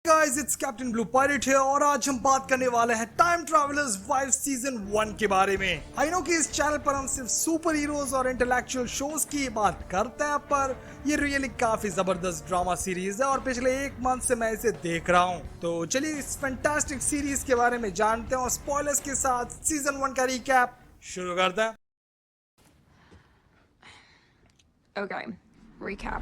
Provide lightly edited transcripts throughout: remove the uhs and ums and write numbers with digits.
Guys it's captain blue pirate है और आज हम बात करने वाले हैं टाइम ट्रैवलर्स वाइफ सीजन 1 के बारे में। आई नो कि इस चैनल पर हम सिर्फ सुपर हीरोज और इंटेलेक्चुअल शोज की बात करते हैं, पर ये रियली काफी जबरदस्त ड्रामा सीरीज है और पिछले एक मंथ से मैं इसे देख रहा हूँ। तो चलिए इस फैंटास्टिक सीरीज के बारे में जानते हैं और स्पॉयलर्स के साथ सीजन 1 का रिकैप शुरू करते हैं। Okay, recap.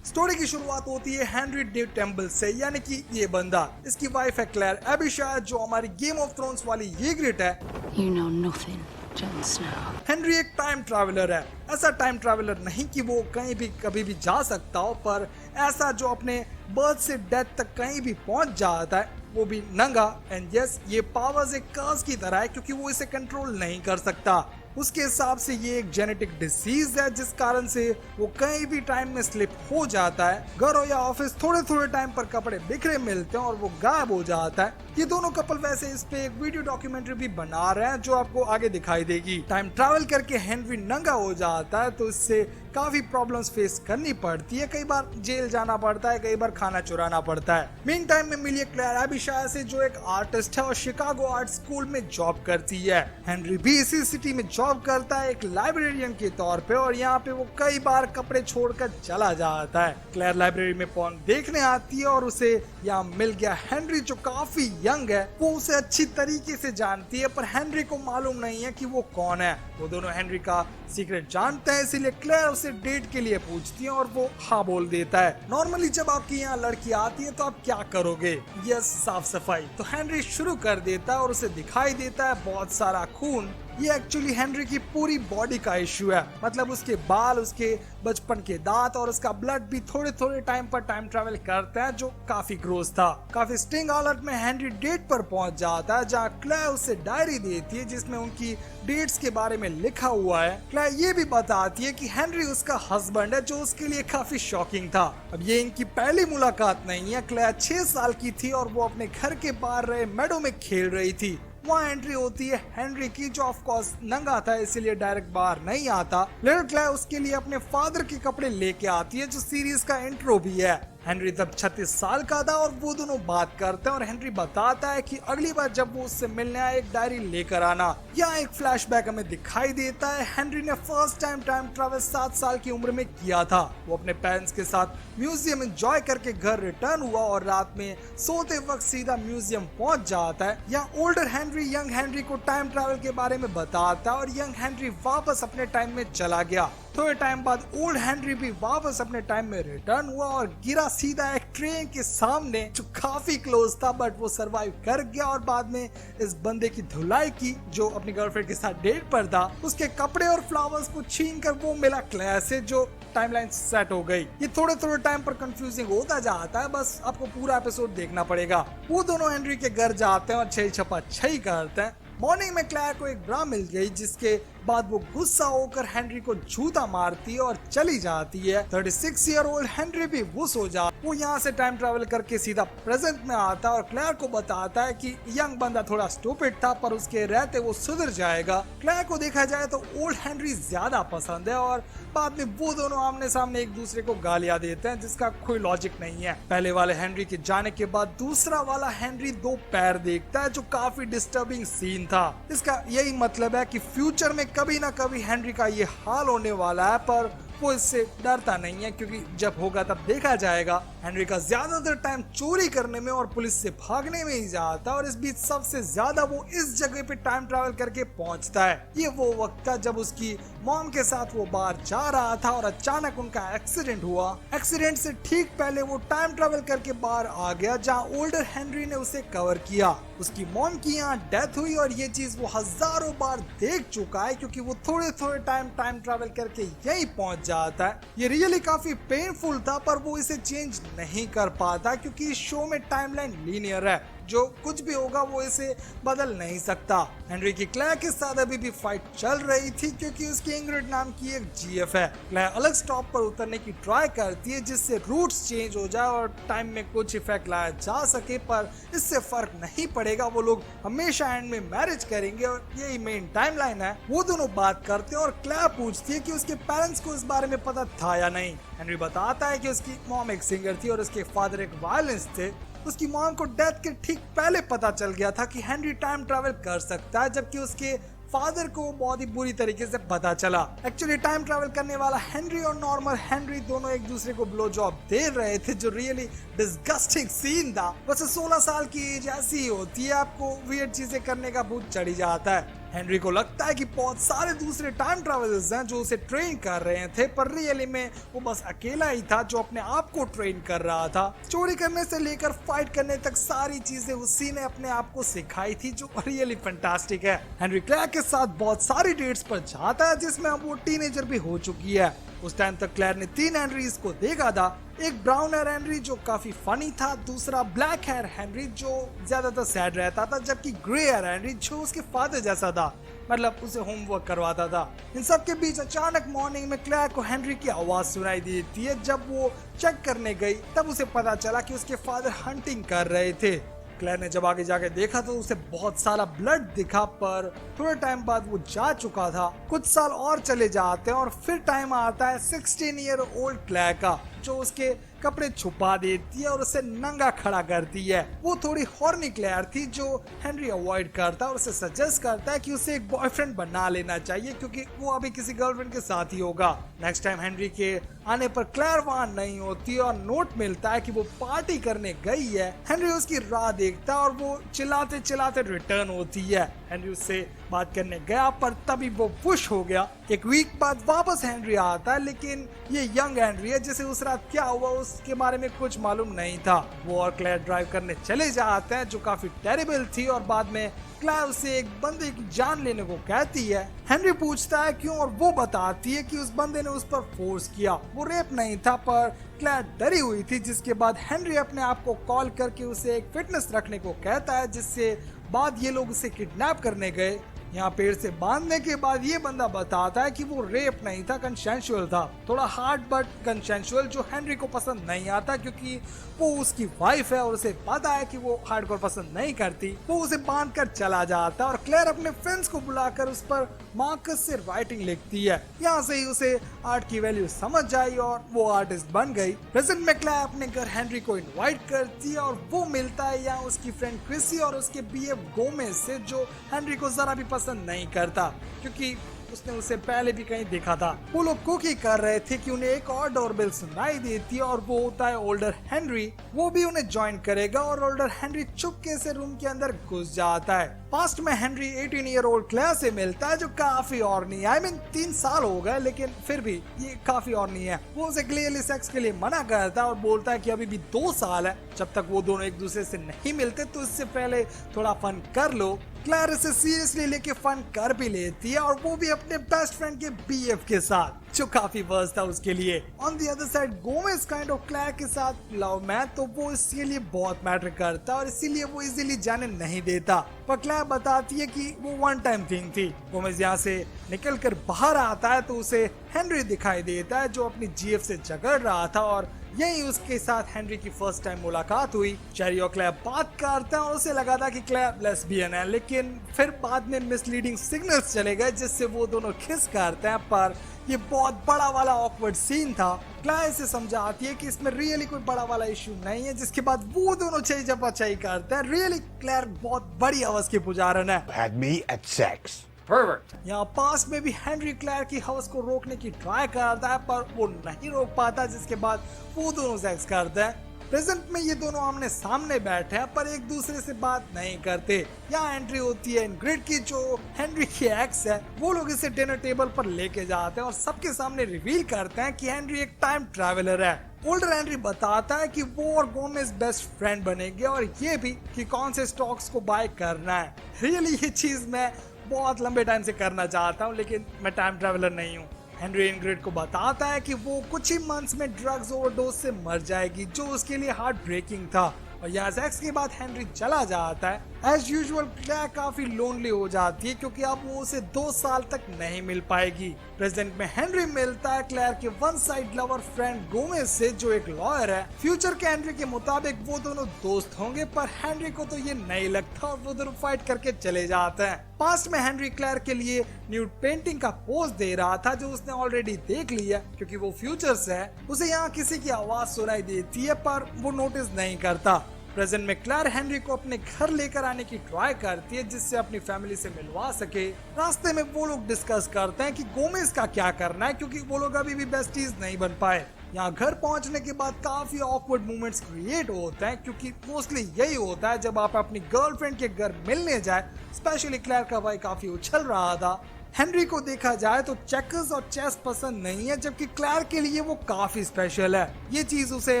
स्टोरी की शुरुआत होती है हेनरी डेव टेम्पल से, यानी कि ये बंदा, इसकी वाइफ है क्लेयर एबिशायर जो हमारी गेम ऑफ थ्रोन्स वाली ईग्रिट है। You know nothing, Jon Snow. Henry एक टाइम ट्रैवलर है, ऐसा टाइम ट्रैवलर नहीं कि वो कहीं भी कभी भी जा सकता हो, पर ऐसा जो अपने बर्थ से डेथ तक कहीं भी पहुंच जाता है, वो भी नंगा। एंड यस, ये पावर्स एक कर्स की तरह है क्योंकि वो इसे कंट्रोल नहीं कर सकता। उसके हिसाब से ये एक जेनेटिक डिसीज है जिस कारण से वो कहीं भी टाइम में स्लिप हो जाता है। घर हो या ऑफिस, थोड़े थोड़े टाइम पर कपड़े बिखरे मिलते हैं और वो गायब हो जाता है। ये दोनों कपल वैसे इस पे एक वीडियो डॉक्यूमेंट्री भी बना रहे हैं जो आपको आगे दिखाई देगी। टाइम ट्रैवल करके हेनरी नंगा हो जाता है तो इससे काफी प्रॉब्लम्स फेस करनी पड़ती है। कई बार जेल जाना पड़ता है, कई बार खाना चुराना पड़ता है। मेन टाइम में मिली क्लेयर एबिशायर से जो एक आर्टिस्ट है और शिकागो आर्ट स्कूल में जॉब करती है। हेनरी भी इसी सिटी में जॉब करता है एक लाइब्रेरियन के तौर पे और यहाँ पे वो कई बार कपड़े छोड़कर चला जाता है। क्लेयर लाइब्रेरी में पॉर्न देखने आती है और उसे यहाँ मिल गया हेनरी जो काफी यंग है। वो उसे अच्छी तरीके से जानती है पर हेनरी को मालूम नहीं है कि वो कौन है। वो दोनों हेनरी का सीक्रेट जानते हैं, इसीलिए क्लेयर उसे डेट के लिए पूछती है और वो हाँ बोल देता है। नॉर्मली जब आपकी यहाँ लड़की आती है तो आप क्या करोगे? यस, साफ सफाई। तो हेनरी शुरू कर देता है और उसे दिखाई देता है बहुत सारा खून। ये एक्चुअली हेनरी की पूरी बॉडी का इश्यू है, मतलब उसके बाल, उसके बचपन के दांत और उसका ब्लड भी थोड़े थोड़े टाइम पर टाइम ट्रैवल करता है, जो काफी ग्रोस था। काफी स्टिंग हालत में हेनरी डेट पर पहुंच जाता है जहाँ क्लेयर उसे डायरी देती है जिसमें उनकी डेट्स के बारे में लिखा हुआ है। क्लेयर ये भी बताती है कि हेनरी उसका हस्बैंड है, जो उसके लिए काफी शॉकिंग था। अब ये इनकी पहली मुलाकात नहीं है। क्लेयर 6 साल की थी और वो अपने घर के बाहर रहे मेडो में खेल रही थी। वहाँ एंट्री होती है हेनरी की जो ऑफ कोर्स नंगा था, इसीलिए डायरेक्ट बाहर नहीं आता। लिटिल क्लेयर उसके लिए अपने फादर के कपड़े लेके आती है जो सीरीज का इंट्रो भी है। हेनरी तब 36 साल का था और वो दोनों बात करते हैं और हेनरी बताता है कि अगली बार जब वो उससे मिलने आए एक डायरी लेकर आना। यहाँ एक फ्लैशबैक हमें दिखाई देता है। हेनरी ने फर्स्ट टाइम टाइम ट्रैवल 7 साल की उम्र में किया था। वो अपने पेरेंट्स के साथ म्यूजियम एंजॉय करके घर रिटर्न हुआ और रात में सोते वक्त सीधा म्यूजियम पहुंच जाता है। यहाँ ओल्डर हेनरी यंग हेनरी को टाइम ट्रैवल के बारे में बताता है और यंग हेनरी वापस अपने टाइम में चला गया। थोड़े टाइम बाद ओल्ड हेनरी भी वापस अपने टाइम में रिटर्न हुआ और गिरा सीधा एक ट्रेन के सामने जो काफी क्लोज था, बट वो सरवाइव कर गया और बाद में इस बंदे की धुलाई की जो अपनी गर्लफ्रेंड के साथ डेट पर था। उसके कपड़े और फ्लावर्स को छीन कर वो मिला क्लेयर से, जो टाइमलाइन सेट हो गई। ये थोड़े थोड़े टाइम पर कंफ्यूजिंग होता जाता है, बस आपको पूरा एपिसोड देखना पड़ेगा। वो दोनों हेनरी के घर जाते हैं और छई छपा छई करते हैं। मॉर्निंग में क्लेयर को एक ब्रा मिल गई जिसके बाद वो गुस्सा होकर हेनरी को जूता मारती है और चली जाती है। 36 ईयर ओल्ड हेनरी भी वुस हो जाता। वो यहाँ से टाइम ट्रैवल करके सीधा प्रेजेंट में आता है और क्लेयर को बताता है कि यंग बंदा थोड़ा स्टूपिड था पर उसके रहते वो सुधर जाएगा। क्लेयर को देखा जाए तो ओल्ड हेनरी ज्यादा पसंद है और बाद में वो दोनों आमने सामने एक दूसरे को गालियां देते हैं जिसका कोई लॉजिक नहीं है। पहले वाले हेनरी के जाने के बाद दूसरा वाला हेनरी 2 पैर देखता है जो काफी डिस्टर्बिंग सीन था। इसका यही मतलब है कि फ्यूचर में कभी ना कभी हेनरी का ये हाल होने वाला है, पर वो इससे डरता नहीं है क्योंकि जब होगा तब देखा जाएगा। हेनरी का ज्यादातर टाइम चोरी करने में और पुलिस से भागने में ही जाता है और इस बीच सबसे ज्यादा वो इस जगह पे टाइम ट्रैवल करके पहुंचता है। ये वो वक्त था जब उसकी मॉम के साथ वो बाहर जा रहा था और अचानक उनका एक्सीडेंट हुआ। एक्सीडेंट से ठीक पहले वो टाइम ट्रैवल करके बाहर आ गया जहाँ ओल्डर हेनरी ने उसे कवर किया। उसकी मॉम की यहाँ डेथ हुई और ये चीज वो हजारों बार देख चुका है क्योंकि वो थोड़े थोड़े टाइम ट्रैवल करके यही पहुंच जाता है। ये रियली काफी पेनफुल था पर वो इसे चेंज नहीं कर पाता क्योंकि इस शो में टाइमलाइन लीनियर है। जो कुछ भी होगा वो इसे बदल नहीं सकता। हेनरी की क्लेयर के साथ अभी भी फाइट चल रही थी क्योंकि उसकी इंग्रिड नाम की एक जीएफ है। क्लेयर अलग स्टॉप पर उतरने की ट्राई करती है जिससे रूट्स चेंज हो जाए और टाइम में कुछ इफेक्ट लाया जा सके, पर इससे फर्क नहीं पड़ेगा। वो लोग हमेशा एंड में मैरिज करेंगे और यही मेन टाइमलाइन है। वो दोनों बात करते हैं और क्लेयर पूछती है कि उसके पेरेंट्स को इस बारे में पता था या नहीं। हेनरी बताता है कि उसकी मॉम एक सिंगर थी और उसके फादर एक वायलिनिस्ट थे। उसकी मॉम को डेथ के ठीक पहले पता चल गया था कि हेनरी टाइम ट्रैवल कर सकता है, जबकि उसके फादर को बहुत ही बुरी तरीके से पता चला। एक्चुअली टाइम ट्रैवल करने वाला हेनरी और नॉर्मल हेनरी दोनों एक दूसरे को ब्लो जॉब दे रहे थे, जो रियली डिस्गस्टिंग सीन था। वैसे 16 साल की एज ऐसी होती है, आपको वियर्ड चीजें करने का भूत चढ़ी जाता है। हेनरी को लगता है कि बहुत सारे दूसरे टाइम ट्रैवलर्स हैं जो उसे ट्रेन कर रहे थे, पर रियली में वो बस अकेला ही था जो अपने आप को ट्रेन कर रहा था। चोरी करने से लेकर फाइट करने तक सारी चीजें उसी ने अपने आप को सिखाई थी, जो रियली फैंटास्टिक है। हेनरी क्लेयर के साथ बहुत सारी डेट्स पर जाता है जिसमें अब वो टीनेजर भी हो चुकी है। उस टाइम तक क्लेयर ने 3 हेनरीज को देखा था। एक ब्राउन हेयर हेनरी जो काफी फनी था, दूसरा ब्लैक हेयर हेनरी जो ज्यादातर सैड रहता था, जबकि ग्रे हेयर हेनरी जो उसके फादर जैसा था, मतलब उसे होमवर्क करवाता था। इन सब के बीच अचानक मॉर्निंग में क्लेयर को हेनरी की आवाज सुनाई देती है। जब वो चेक करने गई तब उसे पता चला कि उसके फादर हंटिंग कर रहे थे। क्लेयर ने जब आगे जाके देखा तो उसे बहुत सारा ब्लड दिखा, पर थोड़े टाइम बाद वो जा चुका था। कुछ साल और चले जाते हैं और फिर टाइम आता है 16 ईयर ओल्ड क्लेयर का, जो उसके कपड़े छुपा देती है और उसे नंगा खड़ा करती है। वो थोड़ी हॉर्नी क्लेयर थी जो हेनरी अवॉइड करता है और उसे सजेस्ट करता है कि उसे एक बॉयफ्रेंड बना लेना चाहिए क्योंकि वो अभी किसी गर्लफ्रेंड के साथ ही होगा। नेक्स्ट टाइम हेनरी के आने पर क्लेयर वहां नहीं होती और नोट मिलता है कि वो पार्टी करने गई है। हेनरी उसकी राह देखता है और वो चिल्लाते चिल्लाते रिटर्न होती है। हेनरी उससे बात करने गया पर तभी वो पुश हो गया। एक वीक बाद वापस हेनरी आता है, लेकिन ये यंग हेनरी है जिसे उस रात क्या हुआ उसके बारे में कुछ मालूम नहीं था। वो और क्लेयर ड्राइव करने चले जाते हैं जो काफी टेरिबल थी और बाद में क्लेयर उसे एक बंदे की जान लेने को कहती है। हेनरी पूछता है क्यों और वो बताती है कि उस बंदे ने उस पर फोर्स किया। वो रेप नहीं था, पर क्लेयर डरी हुई थी, जिसके बाद हेनरी अपने आप को कॉल करके उसे एक फिटनेस रखने को कहता है, जिससे बाद ये लोग उसे किडनैप करने गए। यहाँ पेड़ से बांधने के बाद ये बंदा बताता है कि वो रेप नहीं था, कंसेंशुअल था। थोड़ा हार्ड बट कंसेंशुअल, जो हेनरी को पसंद नहीं आता क्योंकि वो उसकी वाइफ है और उसे पता है कि वो हार्डकोर पसंद नहीं करती। वो उसे बांध कर चला जाता है और क्लेयर अपने फ्रेंड्स को बुलाकर उस पर मार्कस से राइटिंग लिखती है। यहाँ से ही उसे आर्ट की वैल्यू समझ आई और वो आर्टिस्ट बन गई। प्रेजेंट में क्लेयर अपने घर हेनरी को इनवाइट करती है और वो मिलता है यहाँ उसकी फ्रेंड क्रिसी और उसके बीएफ गोमेज से, जो हेनरी को जरा भी पसंद नहीं करता क्योंकि उसने उसे पहले भी कहीं देखा था। वो लोग कुकी कर रहे थे कि उन्हें एक और डोरबेल सुनाई देती है और वो होता है ओल्डर हेनरी। वो भी उन्हें ज्वाइन करेगा और ओल्डर हेनरी चुपके से रूम के अंदर घुस जाता है। पास्ट में हेनरी 18 ईयर ओल्ड क्लेयर से मिलता है जो काफी ऑर्नी है। 3 साल हो गए लेकिन फिर भी ये काफी ऑर्नी है। वो उसे क्लियरली सेक्स के लिए मना करता है और बोलता है कि अभी भी 2 साल है जब तक वो दोनों एक दूसरे से नहीं मिलते, तो इससे पहले थोड़ा फन कर लो। क्लेयर इसे सीरियसली लेके फन कर भी लेती है और वो भी अपने बेस्ट फ्रेंड के बीएफ के साथ, जो काफी वर्स्ट था उसके लिए। On the other side Gomez kind of Claire के साथ लव में, तो वो इसके लिए बहुत मैटर करता है और इसीलिए वो इजीली जाने नहीं देता। पर क्लेयर बताती है कि वो वन टाइम थिंग थी। गोमेज यहाँ से निकल कर बाहर आता है तो उसे हेनरी दिखाई देता है जो अपनी जीएफ से झगड़ रहा था और यही उसके साथ हेनरी की फर्स्ट टाइम मुलाकात हुई। चेरी और क्लेयर बात करते हैं और उसे लगा था कि क्लेयर लेस्बियन है, लेकिन फिर बाद में मिसलीडिंग सिग्नल्स चले गए जिससे वो दोनों किस करते हैं। पर ये बहुत बड़ा वाला ऑकवर्ड सीन था। क्लेयर इसे समझाती है कि इसमें रियली कोई बड़ा वाला इशू नहीं है, जिसके बाद वो दोनों चाहिए जपाचाई करते हैं। रियली क्लेयर बहुत बड़ी हवस की पुजारन है। Had me at sex. यहाँ पास्ट में भी हेनरी क्लेयर की हवस को रोकने की ट्राई करता है पर वो नहीं रोक पाता, जिसके बाद वो दोनों सेक्स करते हैं। प्रेजेंट में ये दोनों आमने सामने बैठे हैं पर एक दूसरे से बात नहीं करते। यहाँ एंट्री होती है इनग्रिड की, जो हेनरी की एक्स है। वो लोग इसे डिनर टेबल पर लेके जाते हैं और सबके सामने रिवील करते हैं कि हेनरी एक टाइम ट्रैवलर है। ओल्डर हेनरी बताता है कि वो और गोमेज बेस्ट फ्रेंड बनेंगे और ये भी कि कौन से स्टॉक्स को बाय करना है। रियली ये चीज मैं बहुत लंबे टाइम से करना चाहता हूँ, लेकिन मैं टाइम ट्रैवलर नहीं हूँ। हेनरी इनग्रिड को बताता है कि वो कुछ ही मंथ्स में ड्रग्स ओवरडोज से मर जाएगी, जो उसके लिए हार्ट ब्रेकिंग था। और यहाँ सेक्स के बाद हेनरी चला जाता है। एज यूजुअल क्लेयर काफी लोनली हो जाती है क्योंकि अब वो उसे 2 साल तक नहीं मिल पाएगी। प्रेजेंट में हेनरी मिलता है क्लेयर के one side lover friend Gomez से, जो एक लॉयर है। फ्यूचर के हेनरी के मुताबिक वो दोनों दोस्त होंगे, पर हेनरी को तो ये नहीं लगता और वो दोनों फाइट करके चले जाते हैं। पास्ट में हेनरी क्लेयर के लिए न्यूड पेंटिंग का पोज दे रहा था जो उसने ऑलरेडी देख लिया क्योंकि वो फ्यूचर से है। उसे यहाँ किसी की आवाज सुनाई देती है पर वो नोटिस नहीं करता। प्रेजेंट में क्लेयर हेनरी को अपने घर लेकर आने की ट्राई करती है जिससे अपनी फैमिली से मिलवा सके। रास्ते में वो लोग डिस्कस करते हैं कि गोमेज का क्या करना है क्योंकि वो लोग अभी भी बेस्टीज नहीं बन पाए। यहाँ घर पहुंचने के बाद काफी ऑकवर्ड मोमेंट्स क्रिएट होते हैं क्योंकि मोस्टली यही होता है जब आप अपनी गर्लफ्रेंड के घर मिलने जाए। स्पेशली क्लेयर का भाई काफी उछल रहा था। हेनरी को देखा जाए तो चेकर्स और चेस पसंद नहीं है, जबकि क्लेयर के लिए वो काफी स्पेशल है। ये चीज उसे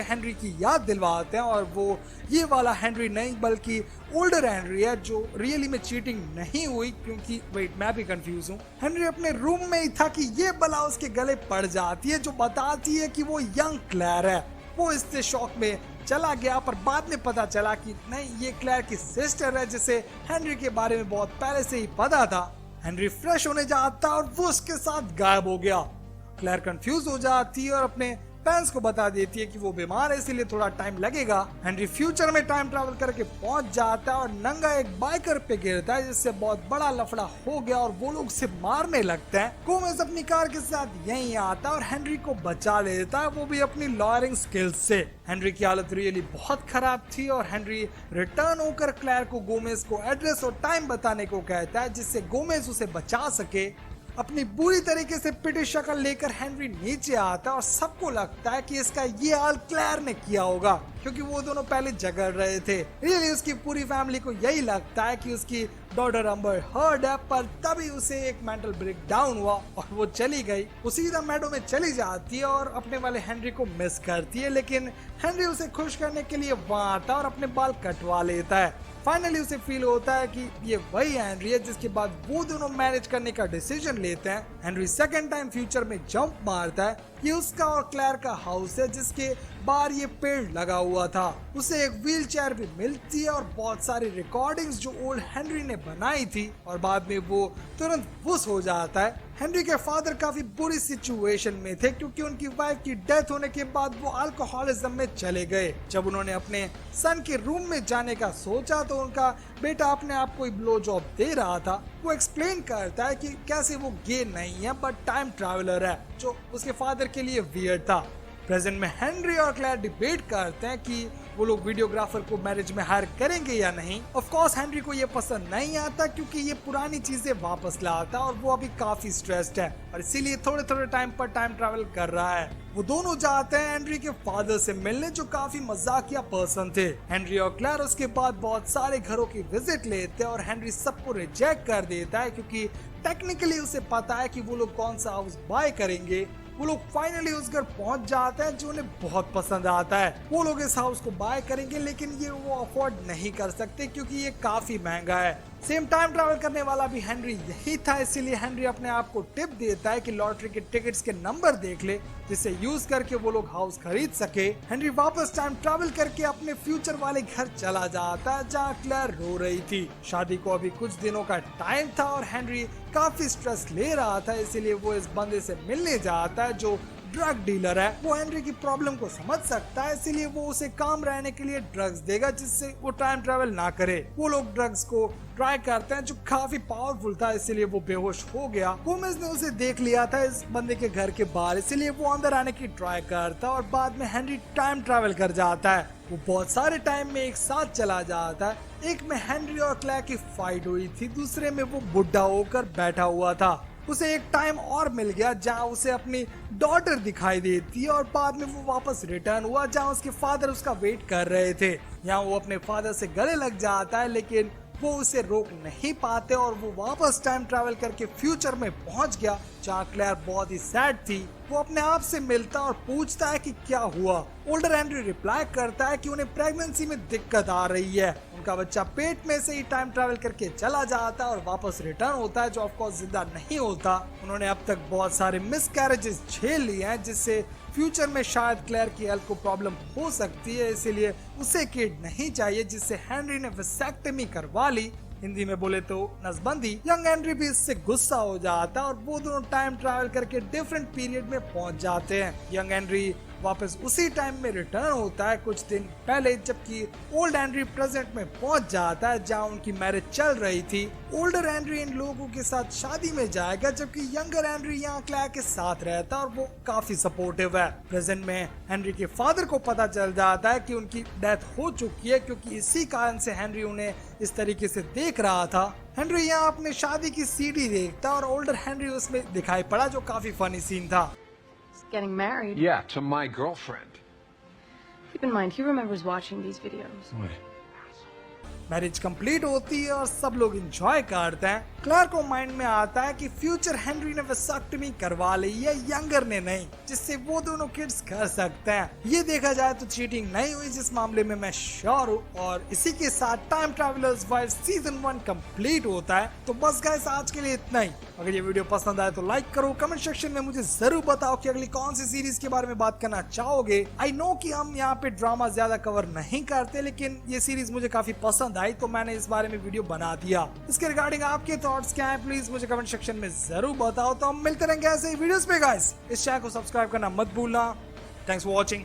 हेनरी की याद दिलवाते हैं और वो ये वाला हेनरी नहीं बल्कि ओल्डर हेनरी है जो रियली में चीटिंग नहीं हुई क्योंकि वेट मैं भी कंफ्यूज हूँ। हेनरी अपने रूम में ही था कि ये बला उसके गले पड़ जाती है जो बताती है कि वो यंग क्लेयर है। वो इससे शॉक में चला गया पर बाद में पता चला कि नहीं, ये क्लेयर की सिस्टर है जिसे हेनरी के बारे में बहुत पहले से ही पता था। हेनरी फ्रेश होने जाता और वो उसके साथ गायब हो गया। क्लेयर कंफ्यूज हो जाती है और अपने पेरेंट्स को बता देती है कि वो बीमार है इसीलिए थोड़ा टाइम लगेगा। हेनरी फ्यूचर में टाइम ट्रैवल करके पहुंच जाता है और नंगा एक बाइकर पे गिरता है जिससे बहुत बड़ा लफड़ा हो गया और वो लोग उसे मारने लगते हैं। गोमेज अपनी कार के साथ यहीं आता है और हेनरी को बचा लेता है, वो भी अपनी लॉयरिंग स्किल्स से। हेनरी की हालत रियली बहुत खराब थी और हेनरी रिटर्न होकर क्लेयर को गोमेज को एड्रेस और टाइम बताने को कहता है जिससे गोमेज उसे बचा सके। अपनी बुरी तरीके से पिटी शक्ल लेकर हेनरी नीचे आता है और सबको लगता है कि इसका ये हाल क्लेयर ने किया होगा क्योंकि वो दोनों पहले झगड़ रहे थे। रियली उसकी पूरी फैमिली को यही लगता है कि उसकी डॉटर अम्बर हर्ड है, पर तभी उसे एक मेंटल ब्रेक डाउन हुआ और वो चली गई। वो सीधा मेडो में चली जाती है और अपने वाले हेनरी को मिस करती है, लेकिन हेनरी उसे खुश करने के लिए वहाँ आता है और अपने बाल कटवा लेता है। फाइनली उसे फील होता है कि ये वही हेनरी है, जिसके बाद वो दोनों मैरिज करने का डिसीजन लेते हैं। हेनरी सेकंड टाइम फ्यूचर में जंप मारता है। ये उसका और क्लेयर का हाउस है जिसके बाहर ये पेड़ लगा हुआ था। उसे एक व्हील चेयर भी मिलती है और बहुत सारी रिकॉर्डिंग्स जो ओल्ड हेनरी ने बनाई थी और बाद में वो तुरंत फुस हो जाता है। हेनरी के फादर काफी बुरी सिचुएशन में थे क्योंकि उनकी वाइफ की डेथ होने के बाद वो अल्कोहलिज्म में चले गए। जब उन्होंने अपने सन के रूम में जाने का सोचा तो उनका बेटा अपने आप को ब्लो जॉब दे रहा था। वो एक्सप्लेन करता है कि कैसे वो गे नहीं है बट टाइम ट्रैवलर है, जो उसके फादर के लिए वियर्ड था। प्रेजेंट में हेनरी और क्लेयर डिबेट करते हैं कि वो लोग वीडियोग्राफर को मैरिज में हायर करेंगे या नहीं। ऑफ कोर्स हेनरी को ये पसंद नहीं आता क्योंकि ये पुरानी चीजें वापस लाता और वो अभी काफी स्ट्रेस्ड है और इसीलिए थोड़े थोड़े टाइम पर टाइम ट्रैवल कर रहा है। वो दोनों जाते हैं हेनरी के फादर से मिलने जो काफी मजाकिया पर्सन थे। हेनरी और क्लेयर उसके बाद बहुत सारे घरों की विजिट लेते हैं और हेनरी सबको रिजेक्ट कर देता है क्योंकि टेक्निकली उसे पता है कि वो लोग कौन सा हाउस बाय करेंगे। वो लोग फाइनली उस घर पहुंच जाते हैं जो उन्हें बहुत पसंद आता है। वो लोग इस हाउस को बाय करेंगे लेकिन ये वो अफोर्ड नहीं कर सकते क्योंकि ये काफी महंगा है। सेम टाइम ट्रैवल करने वाला भी हेनरी यही था, इसीलिए हेनरी अपने आप को टिप देता है कि लॉटरी के टिकट्स के नंबर देख ले जिसे यूज करके वो लोग हाउस खरीद सके। हेनरी वापस टाइम ट्रैवल करके अपने फ्यूचर वाले घर चला जाता है जहाँ क्लेयर रो रही थी। शादी को अभी कुछ दिनों का टाइम था और हेनरी काफी स्ट्रेस ले रहा था, इसीलिए वो इस बंदे से मिलने जाता है जो ड्रग डीलर है। वो हेनरी की प्रॉब्लम को समझ सकता है, इसीलिए वो उसे काम रहने के लिए ड्रग्स देगा जिससे वो टाइम ट्रैवल ना करे। वो लोग ड्रग्स को ट्राई करते हैं जो काफी पावरफुल था, इसीलिए वो बेहोश हो गया। गोमेज ने उसे देख लिया था इस बंदे के घर के बाहर, इसीलिए वो अंदर आने की ट्राई करता और बाद में हेनरी टाइम ट्रैवल कर जाता है। वो बहुत सारे टाइम में एक साथ चला जाता है। एक में हेनरी और क्लेयर की फाइट हुई थी, दूसरे में वो बुढ़ा होकर बैठा हुआ था। उसे एक टाइम और मिल गया जहाँ उसे अपनी डॉटर दिखाई देती है और बाद में वो वापस रिटर्न हुआ जहाँ उसके फादर उसका वेट कर रहे थे। यहाँ वो अपने फादर से गले लग जाता है लेकिन वो उसे रोक नहीं पाते और वो वापस टाइम ट्रैवल करके फ्यूचर में पहुंच गया जहाँ क्लेयर बहुत ही सैड थी। वो अपने आप से मिलता और पूछता है कि क्या हुआ। ओल्डर हेनरी रिप्लाई करता है कि उन्हें प्रेगनेंसी में दिक्कत आ रही है। उनका बच्चा पेट में से ही टाइम ट्रैवल करके चला जाता है और वापस रिटर्न होता है, जो ऑफ कोर्स जिंदा नहीं होता। उन्होंने अब तक बहुत सारे मिसकैरेजेस झेल लिए हैं, जिससे फ्यूचर में शायद क्लेयर की हेल्थ को प्रॉब्लम हो सकती है, इसीलिए उसे किड नहीं चाहिए, जिससे हेनरी ने वेसेक्टमी करवा ली। हिंदी में बोले तो नसबंदी। यंग हेनरी भी इससे गुस्सा हो जाता है और वो दोनों टाइम ट्रैवल करके डिफरेंट पीरियड में पहुंच जाते हैं। यंग हेनरी वापस उसी टाइम में रिटर्न होता है कुछ दिन पहले, जबकि ओल्ड हेनरी प्रेजेंट में पहुंच जाता है जहां उनकी मैरिज चल रही थी। ओल्डर हेनरी इन लोगों के साथ शादी में जाएगा, जबकि यंगर हेनरी यहाँ क्लेयर के साथ रहता है और वो काफी सपोर्टिव है। प्रेजेंट में हेनरी के फादर को पता चल जाता है कि उनकी डेथ हो चुकी है, क्योंकि इसी कारण से हेनरी उन्हें इस तरीके से देख रहा था। हेनरी यहाँ अपने शादी की सीडी देखता और ओल्डर हेनरी उसमें दिखाई पड़ा, जो काफी फनी सीन था। Getting married. Yeah, to my girlfriend. Keep in mind, he remembers watching these videos. What? Marriage complete होती है और सब लोग एंजॉय करते हैं। क्लेयर को माइंड में आता है कि फ्यूचर हेनरी ने वेसेक्टमी करवा ली है, यंगर ने नहीं, जिससे वो दोनों किड्स कर सकते हैं। ये देखा जाए तो चीटिंग नहीं हुई, जिस मामले में मैं श्योर हूँ। और इसी के साथ time travellers wife season 1 complete होता है। तो बस गाइस, आज के लिए इतना ही। अगर ये वीडियो पसंद आए तो लाइक करो, कमेंट सेक्शन में मुझे जरूर बताओ कि अगली कौन सी सीरीज के बारे में बात करना चाहोगे। आई नो कि हम यहाँ पे ड्रामा ज्यादा कवर नहीं करते, लेकिन ये सीरीज मुझे काफी पसंद आई, तो मैंने इस बारे में वीडियो बना दिया। इसके रिगार्डिंग आपके थॉट्स क्या हैं, प्लीज मुझे कमेंट सेक्शन में जरूर बताओ। तो हम मिलते रहेंगे ऐसे ही वीडियोस पे गाइस। इस चैनल को सब्सक्राइब करना मत भूलना। Thanks for watching.